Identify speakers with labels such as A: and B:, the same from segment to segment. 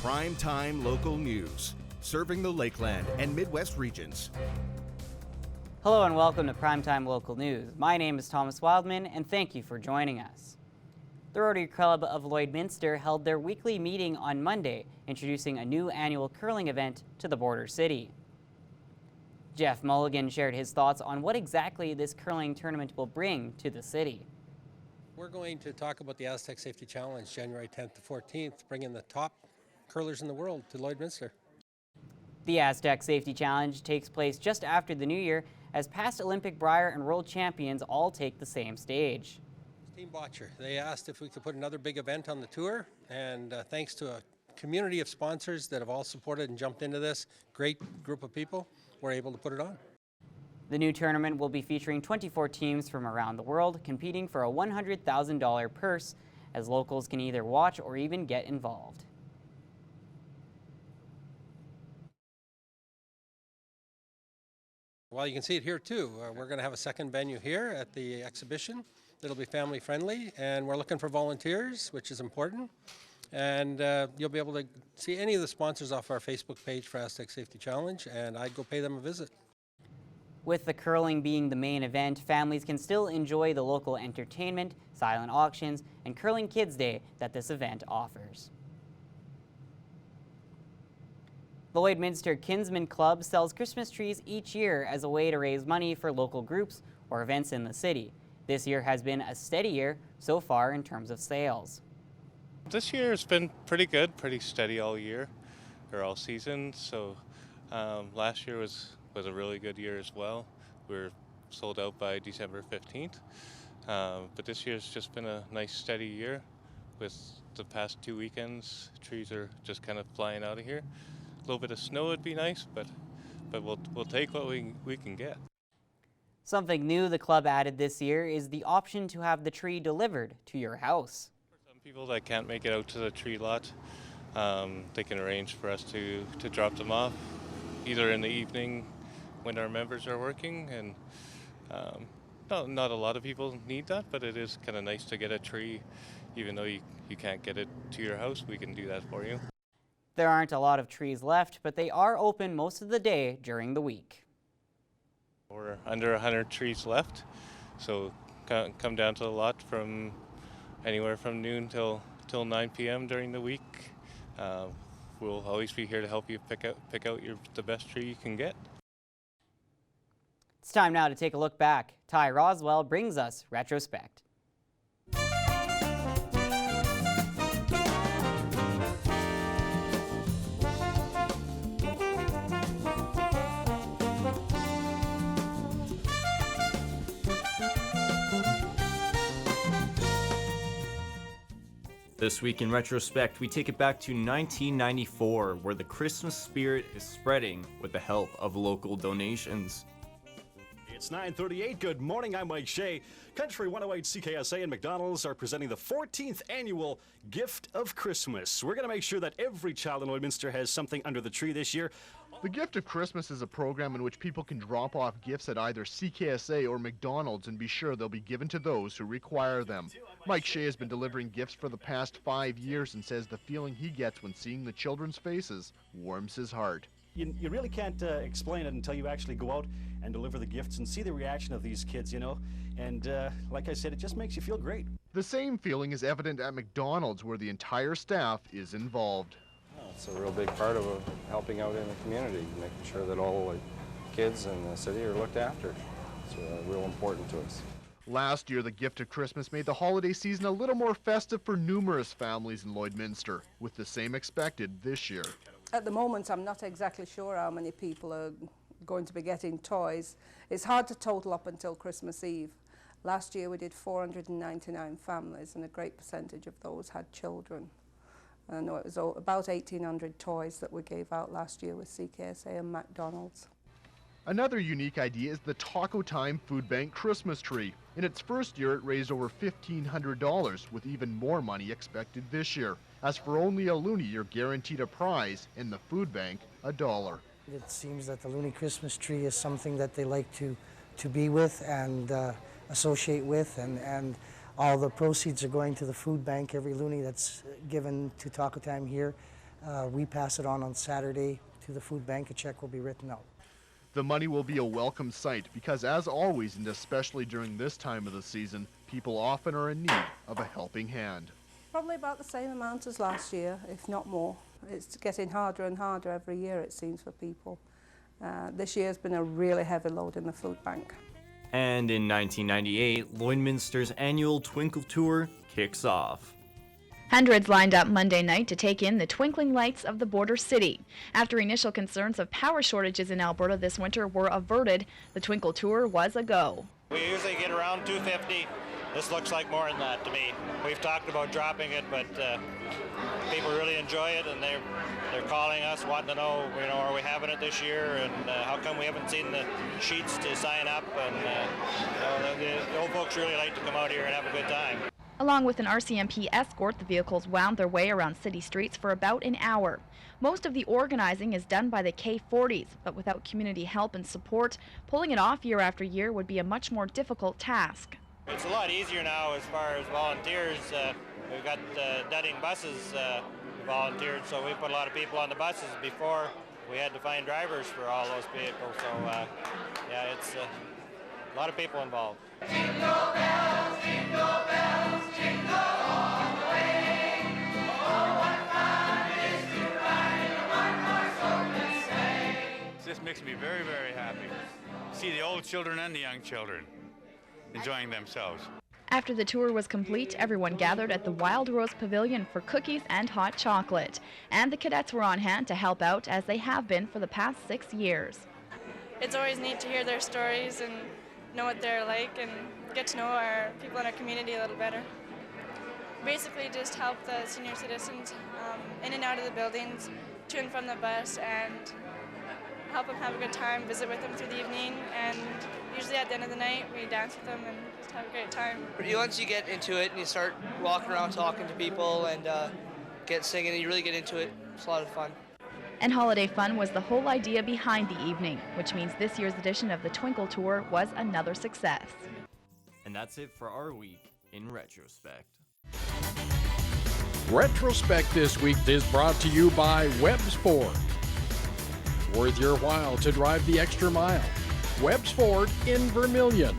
A: Primetime Local News, serving the Lakeland and Midwest regions.
B: Hello and welcome to Primetime Local News. My name is Thomas Wildman and thank you for joining us. The Rotary Club of Lloydminster held their weekly meeting on Monday, introducing a new annual curling event to the border city. Jeff Mulligan shared his thoughts on what exactly this curling tournament will bring to the city.
C: We're going to talk about the ACH Safety Challenge, January 10th to 14th, bringing the top curlers in the world to Lloydminster.
B: The ACH Safety Challenge takes place just after the new year, as past Olympic Brier and world champions all take the same stage.
C: Team Botcher, they asked if we could put another big event on the tour, and thanks to a community of sponsors that have all supported and jumped into this, great group of people, we're able to put it on.
B: The new tournament will be featuring 24 teams from around the world competing for a $100,000 purse, as locals can either watch or even get involved.
C: Well, you can see it here too. We're going to have a second venue here at the exhibition. It'll be family friendly, and we're looking for volunteers, which is important. And you'll be able to see any of the sponsors off our Facebook page for ACH Safety Challenge, and I'd go pay them a visit.
B: With the curling being the main event, families can still enjoy the local entertainment, silent auctions, and Curling Kids Day that this event offers. The Lloydminster Kinsman Club sells Christmas trees each year as a way to raise money for local groups or events in the city. This year has been a steady year so far in terms of sales.
D: This year has been pretty good, pretty steady all year, or all season. So last year was a really good year as well. We were sold out by December 15th. But this year's just been a nice steady year. With the past 2 weekends, trees are just kind of flying out of here. A little bit of snow would be nice, but we'll take what we can get.
B: Something new the club added this year is the option to have the tree delivered to your house.
D: For some people that can't make it out to the tree lot, they can arrange for us to drop them off either in the evening when our members are working, and not a lot of people need that, but it is kind of nice to get a tree. Even though you can't get it to your house, we can do that for you.
B: There aren't a lot of trees left, but they are open most of the day during the week.
D: We're under 100 trees left, so come down to the lot from anywhere from noon till 9 p.m. during the week. We'll always be here to help you pick out the best tree you can get.
B: It's time now to take a look back. Ty Roswell brings us Retrospect.
E: This week in Retrospect, we take it back to 1994, where the Christmas spirit is spreading with the help of local donations.
F: It's 9:38. Good morning. I'm Mike Shea. Country 108 CKSA and McDonald's are presenting the 14th annual Gift of Christmas. We're going to make sure that every child in Lloydminster has something under the tree this year.
G: The Gift of Christmas is a program in which people can drop off gifts at either CKSA or McDonald's and be sure they'll be given to those who require them. Mike Shea has been delivering gifts for the past 5 years and says the feeling he gets when seeing the children's faces warms his heart.
F: You really can't explain it until you actually go out and deliver the gifts and see the reaction of these kids, you know. And like I said, it just makes you feel great.
G: The same feeling is evident at McDonald's, where the entire staff is involved.
H: It's a real big part of helping out in the community, making sure that all the kids in the city are looked after. It's real important to us.
G: Last year, the Gift of Christmas made the holiday season a little more festive for numerous families in Lloydminster, with the same expected this year.
I: At the moment, I'm not exactly sure how many people are going to be getting toys. It's hard to total up until Christmas Eve. Last year we did 499 families, and a great percentage of those had children. I know it was about 1,800 toys that we gave out last year with CKSA and McDonald's.
G: Another unique idea is the Taco Time Food Bank Christmas tree. In its first year, it raised over $1,500, with even more money expected this year. As for only a loonie, you're guaranteed a prize, in the food bank, $1.
J: It seems that the Looney Christmas tree is something that they like to be with and associate with, and all the proceeds are going to the food bank. Every loonie that's given to Taco Time here We pass it on Saturday to the food bank. A check will be written out.
G: The money will be a welcome sight because, as always, and especially during this time of the season, people often are in need of a helping hand.
I: Probably about the same amount as last year, if not more. It's getting harder and harder every year, it seems, for people. This year's been a really heavy load in the food bank.
E: And in 1998, Lloydminster's annual Twinkle Tour kicks off.
K: Hundreds lined up Monday night to take in the twinkling lights of the border city. After initial concerns of power shortages in Alberta this winter were averted, the Twinkle Tour was a go.
L: We usually get around 250. This looks like more than that to me. We've talked about dropping it, but people really enjoy it, and they're calling us wanting to know, are we having it this year, and how come we haven't seen the sheets to sign up, and the old folks really like to come out here and have a good time.
K: Along with an RCMP escort, the vehicles wound their way around city streets for about an hour. Most of the organizing is done by the K40s, but without community help and support, pulling it off year after year would be a much more difficult task.
L: It's a lot easier now as far as volunteers. We've got dudding buses volunteered, so we put a lot of people on the buses. Before, we had to find drivers for all those vehicles, so yeah, it's a lot of people involved. Jingle bells, jingle bells, jingle all the way. Oh, what fun it is to ride in a one-horse open sleigh.
M: This makes me very, very happy. See the old children and the young children enjoying themselves.
K: After the tour was complete, everyone gathered at the Wild Rose Pavilion for cookies and hot chocolate. And the cadets were on hand to help out, as they have been for the past 6 years.
N: It's always neat to hear their stories and know what they're like and get to know our people in our community a little better. Basically just help the senior citizens in and out of the buildings, to and from the bus, and help them have a good time, visit with them through the evening, and usually at the end of the night we dance with them and just have a great time.
O: Once you get into it and you start walking around talking to people and get singing and you really get into it, it's a lot of fun.
K: And holiday fun was the whole idea behind the evening, which means this year's edition of the Twinkle Tour was another success.
E: And that's it for our week in retrospect.
P: Retrospect this week is brought to you by Webb's Ford. Worth your while to drive the extra mile. Webb's Ford in Vermilion.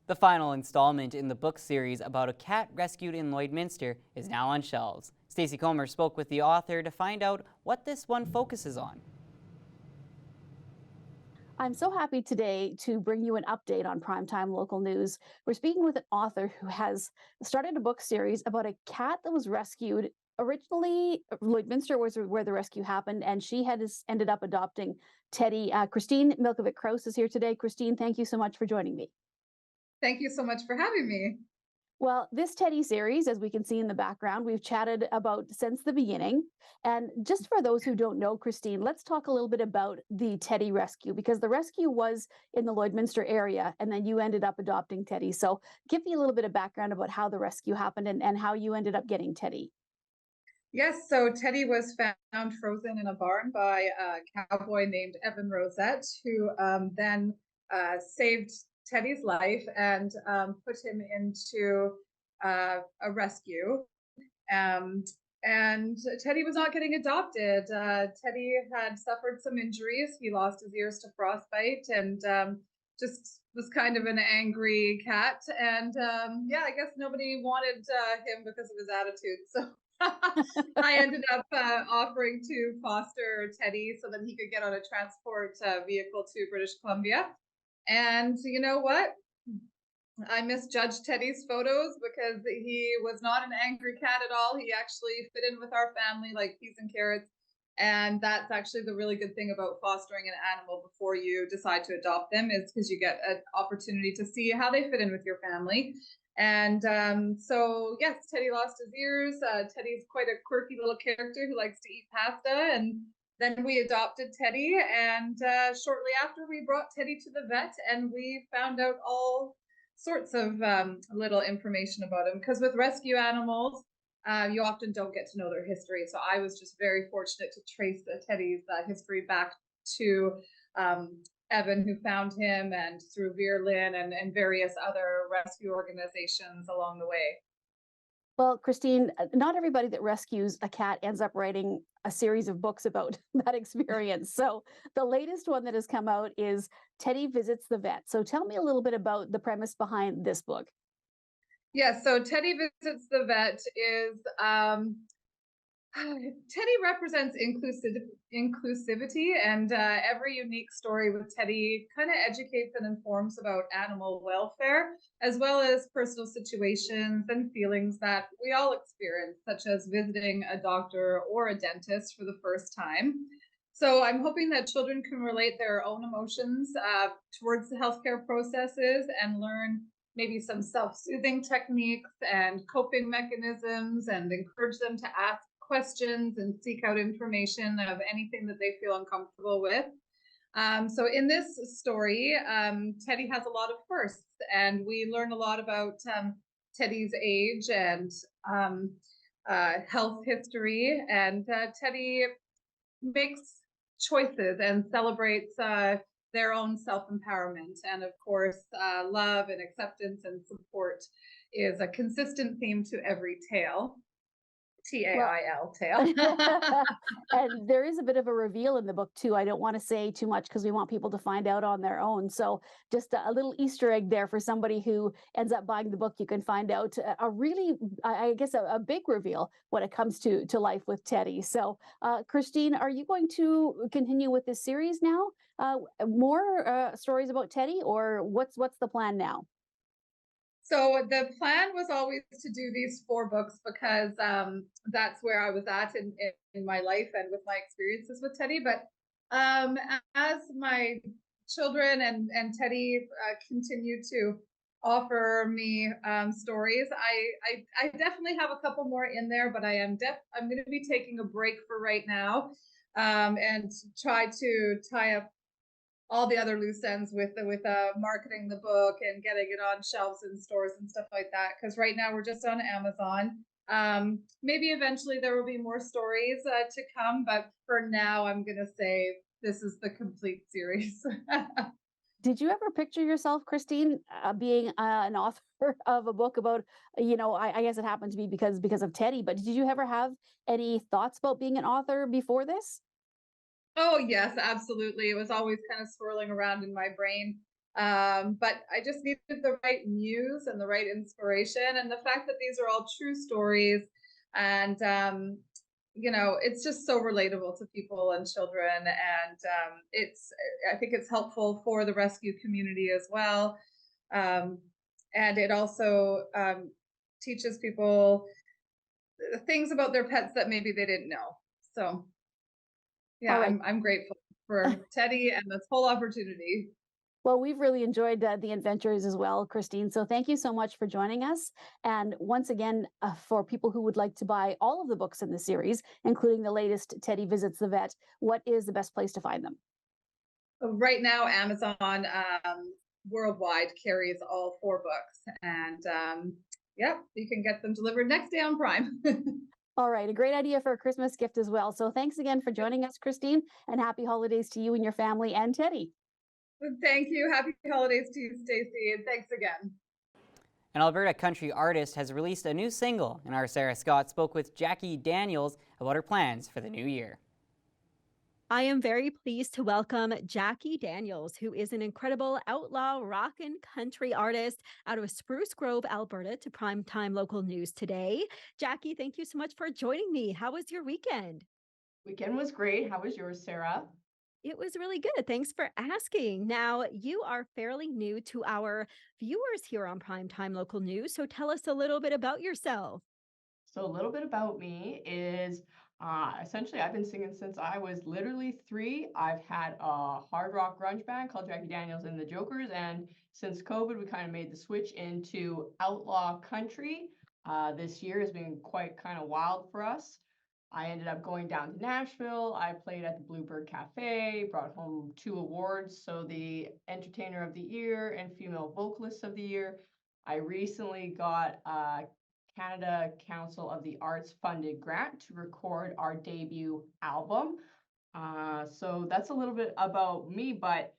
B: The final installment in the book series about a cat rescued in Lloydminster is now on shelves. Stacey Comer spoke with the author to find out what this one focuses on.
Q: I'm so happy today to bring you an update on Primetime Local News. We're speaking with an author who has started a book series about a cat that was rescued. Originally, Lloydminster was where the rescue happened, and she ended up adopting Teddy. Christine Milkovic-Kraus is here today. Christine, thank you so much for joining me.
R: Thank you so much for having me.
Q: Well, this Teddy series, as we can see in the background, we've chatted about since the beginning. And just for those who don't know, Christine, let's talk a little bit about the Teddy rescue, because the rescue was in the Lloydminster area, and then you ended up adopting Teddy. So give me a little bit of background about how the rescue happened and how you ended up getting Teddy.
R: Yes, so Teddy was found frozen in a barn by a cowboy named Evan Rosette, who then saved Teddy's life and put him into a rescue. And Teddy was not getting adopted. Teddy had suffered some injuries. He lost his ears to frostbite and just was kind of an angry cat. And yeah, I guess nobody wanted him because of his attitude. So I ended up offering to foster Teddy so that he could get on a transport vehicle to British Columbia. And you know what? I misjudged Teddy's photos because he was not an angry cat at all. He actually fit in with our family like peas and carrots. And that's actually the really good thing about fostering an animal before you decide to adopt them, is because you get an opportunity to see how they fit in with your family. And so, yes, Teddy lost his ears. Teddy's quite a quirky little character who likes to eat pasta. And then we adopted Teddy. And shortly after, we brought Teddy to the vet, and we found out all sorts of little information about him. Because with rescue animals, you often don't get to know their history. So I was just very fortunate to trace Teddy's history back to Evan, who found him, and through Veerlin and various other rescue organizations along the way.
Q: Well, Christine, not everybody that rescues a cat ends up writing a series of books about that experience. So the latest one that has come out is Teddy Visits the Vet. So tell me a little bit about the premise behind this book.
R: Yes, so Teddy Visits the Vet is Teddy represents inclusivity, and every unique story with Teddy kind of educates and informs about animal welfare, as well as personal situations and feelings that we all experience, such as visiting a doctor or a dentist for the first time. So I'm hoping that children can relate their own emotions towards the healthcare processes and learn maybe some self-soothing techniques and coping mechanisms, and encourage them to ask questions and seek out information of anything that they feel uncomfortable with. So in this story, Teddy has a lot of firsts, and we learn a lot about Teddy's age and health history. And Teddy makes choices and celebrates their own self-empowerment. And of course, love and acceptance and support is a consistent theme to every tale. T-A-I-L, tale.
Q: And there is a bit of a reveal in the book too. I don't want to say too much because we want people to find out on their own. So just a little Easter egg there for somebody who ends up buying the book. You can find out a really, I guess, a big reveal when it comes to life with Teddy. So Christine, are you going to continue with this series now? More stories about Teddy, or what's the plan now?
R: So the plan was always to do these 4 books because that's where I was at in my life and with my experiences with Teddy. But as my children and Teddy continue to offer me stories, I definitely have a couple more in there, but I'm going to be taking a break for right now, and try to tie up all the other loose ends with marketing the book and getting it on shelves in stores and stuff like that. Because right now we're just on Amazon. Maybe eventually there will be more stories to come, but for now I'm gonna say this is the complete series.
Q: Did you ever picture yourself, Christine, being an author of a book about, I guess it happened to be because of Teddy, but did you ever have any thoughts about being an author before this?
R: Oh, yes, absolutely. It was always kind of swirling around in my brain. But I just needed the right muse and the right inspiration. And the fact that these are all true stories, and, it's just so relatable to people and children. And I think it's helpful for the rescue community as well. Um, and it also teaches people things about their pets that maybe they didn't know. So yeah,
Q: All right.
R: I'm grateful for Teddy and this whole opportunity.
Q: Well, we've really enjoyed the adventures as well, Christine. So thank you so much for joining us. And once again, for people who would like to buy all of the books in the series, including the latest Teddy Visits the Vet, what is the best place to find them?
R: Right now, Amazon worldwide carries all 4 books, and yep, you can get them delivered next day on Prime.
Q: All right, a great idea for a Christmas gift as well. So thanks again for joining us, Christine, and happy holidays to you and your family and Teddy.
R: Thank you. Happy holidays to you, Stacey, and thanks again.
B: An Alberta country artist has released a new single, and our Sarah Scott spoke with Jackie Daniels about her plans for the new year.
S: I am very pleased to welcome Jackie Daniels, who is an incredible outlaw rock and country artist out of Spruce Grove, Alberta, to Primetime Local News today. Jackie, thank you so much for joining me. How was your weekend?
T: Weekend was great. How was yours, Sarah?
S: It was really good. Thanks for asking. Now, you are fairly new to our viewers here on Primetime Local News, so tell us a little bit about yourself.
T: So, a little bit about me is essentially I've been singing since I was literally 3. I've had a hard rock grunge band called Jackie Daniels and the Jokers, and since COVID, we kind of made the switch into outlaw country. This year has been quite kind of wild for us. I ended up going down to Nashville. I played at the Bluebird Cafe, brought home 2 awards. So the Entertainer of the Year and Female Vocalist of the Year. I recently got a Canada Council of the Arts funded grant to record our debut album. So that's a little bit about me, but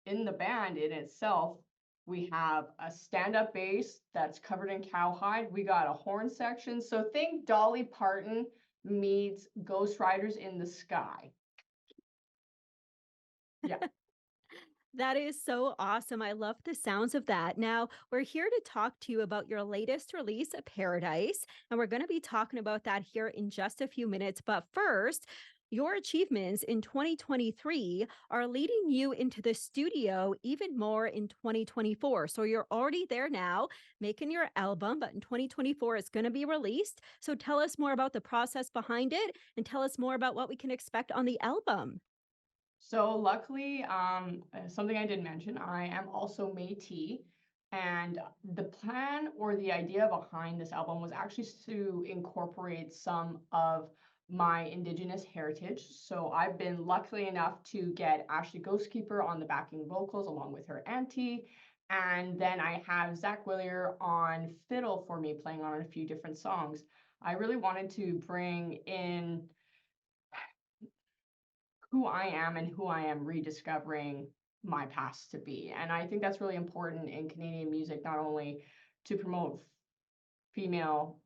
T: in the band in itself, We have a stand-up bass that's covered in cowhide. We got a horn section. So think Dolly Parton meets Ghost Riders in the Sky. Yeah.
S: That is so awesome. I love the sounds of that. Now, we're here to talk to you about your latest release, Paradise, and we're going to be talking about that here in just a few minutes. But first, your achievements in 2023 are leading you into the studio even more in 2024. So you're already there now making your album, but in 2024 it's going to be released. So tell us more about the process behind it and tell us more about what we can expect on the album.
T: So luckily, something I didn't mention, I am also Métis, and the plan or the idea behind this album was actually to incorporate some of my Indigenous heritage. So I've been lucky enough to get Ashley Ghostkeeper on the backing vocals along with her auntie, and then I have Zach Willier on fiddle for me, playing on a few different songs. I really wanted to bring in who I am and who I am rediscovering my past to be. And I think that's really important in Canadian music, not only to promote female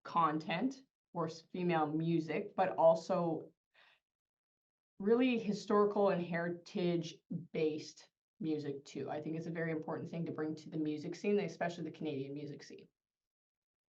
T: content or female music, but also really historical and heritage based music too. I think it's a very important thing to bring to the music scene, especially the Canadian music scene.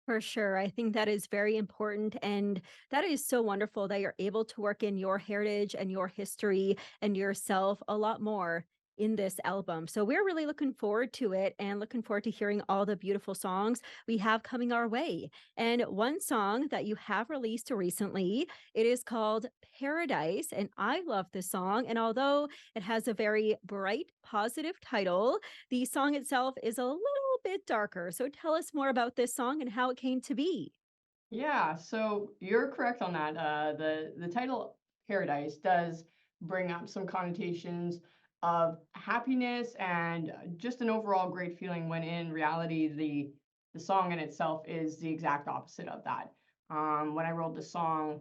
S: For sure. I think that is very important. And that is so wonderful that you're able to work in your heritage and your history and yourself a lot more in this album. So we're really looking forward to it and looking forward to hearing all the beautiful songs we have coming our way. And one song that you have released recently, it is called Paradise. And I love this song. And although it has a very bright, positive title, the song itself is a little bit darker. So tell us more about this song and how it came to be.
T: Yeah, so you're correct on that. The title Paradise does bring up some connotations of happiness and just an overall great feeling, when in reality the song in itself is the exact opposite of that. When I wrote the song,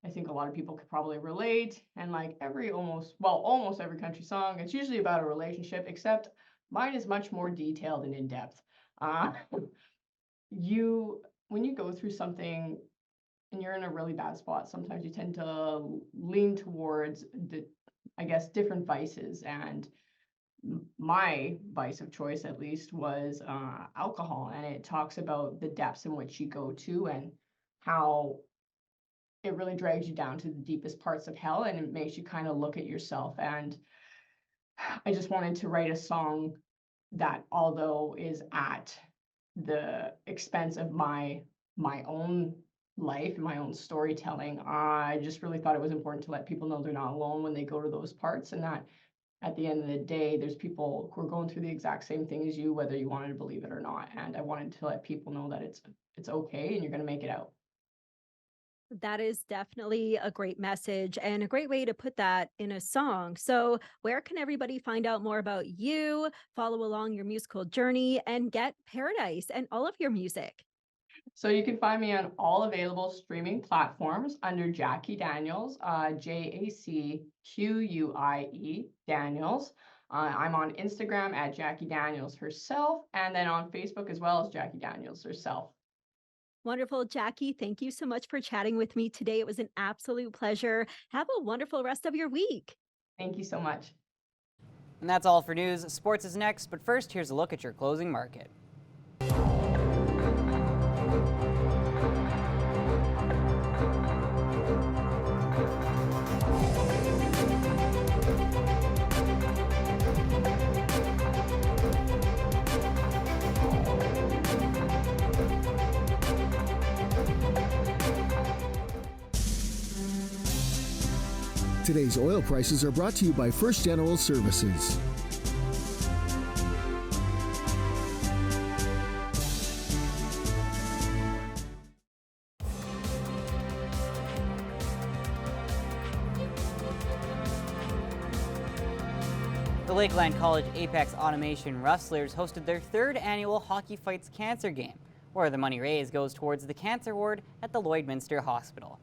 T: I think a lot of people could probably relate, and like almost every country song, it's usually about a relationship, except mine is much more detailed and in depth. Uh, when you go through something and you're in a really bad spot, sometimes you tend to lean towards I guess, different vices. And my vice of choice, at least, was alcohol. And it talks about the depths in which you go to and how it really drags you down to the deepest parts of hell, and it makes you kind of look at yourself. And I just wanted to write a song that, although is at the expense of my own life and my own storytelling, I just really thought it was important to let people know they're not alone when they go to those parts, and that at the end of the day, there's people who are going through the exact same thing as you, whether you wanted to believe it or not. And I wanted to let people know that it's okay and you're going to make it out.
S: That is definitely a great message and a great way to put that in a song. So, where can everybody find out more about you, follow along your musical journey, and get Paradise and all of your music?
T: So you can find me on all available streaming platforms under Jackie Daniels, JACQUIE Daniels. I'm on Instagram at Jackie Daniels herself, and then on Facebook as well as Jackie Daniels herself.
S: Wonderful, Jackie. Thank you so much for chatting with me today. It was an absolute pleasure. Have a wonderful rest of your week.
T: Thank you so much.
B: And that's all for news. Sports is next, but first, here's a look at your closing market.
U: Today's oil prices are brought to you by First General Services.
B: The Lakeland College Apex Automation Rustlers hosted their third annual Hockey Fights Cancer Game, where the money raised goes towards the cancer ward at the Lloydminster Hospital.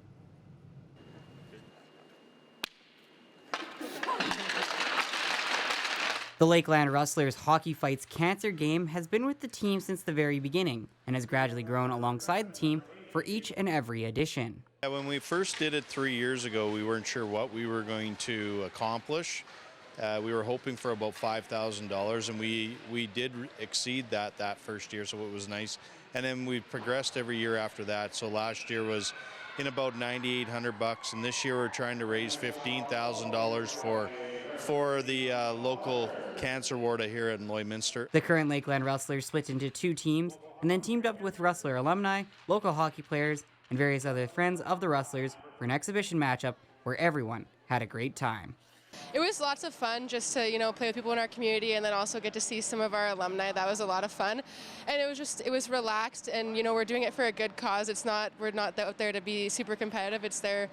B: The Lakeland Rustlers Hockey Fights Cancer game has been with the team since the very beginning and has gradually grown alongside the team for each and every edition.
A: When we first did it 3 years ago, we weren't sure what we were going to accomplish. We were hoping for about $5,000, and we did exceed that first year, so it was nice. And then we progressed every year after that. So last year was in about $9,800, and this year we're trying to raise $15,000 for the local cancer ward here at Lloydminster.
B: The current Lakeland Rustlers split into 2 teams and then teamed up with Rustler alumni, local hockey players, and various other friends of the Rustlers for an exhibition matchup where everyone had a great time.
V: It was lots of fun just to, play with people in our community and then also get to see some of our alumni. That was a lot of fun. And it was relaxed, and, we're doing it for a good cause. We're not out there to be super competitive. It's there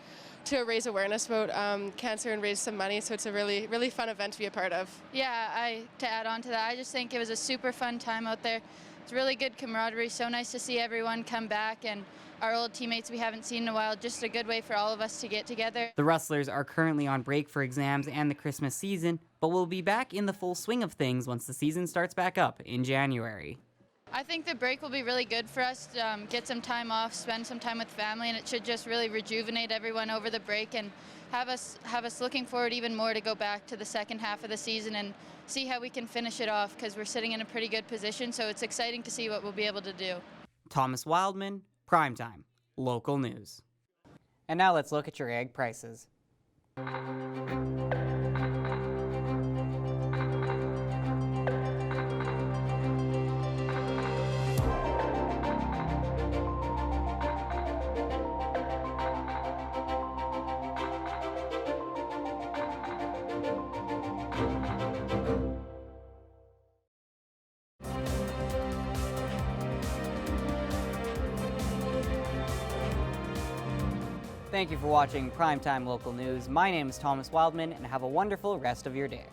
V: to raise awareness about cancer and raise some money. So it's a really, really fun event to be a part of.
W: Yeah, to add on to that, I just think it was a super fun time out there. It's really good camaraderie. So nice to see everyone come back and our old teammates we haven't seen in a while. Just a good way for all of us to get together.
B: The Rustlers are currently on break for exams and the Christmas season, but will be back in the full swing of things once the season starts back up in January.
W: I think the break will be really good for us to get some time off, spend some time with family, and it should just really rejuvenate everyone over the break and have us looking forward even more to go back to the second half of the season and see how we can finish it off, because we're sitting in a pretty good position, so it's exciting to see what we'll be able to do.
B: Thomas Wildman, Primetime, local news. And now let's look at your egg prices. Thank you for watching Primetime Local News. My name is Thomas Wildman, and have a wonderful rest of your day.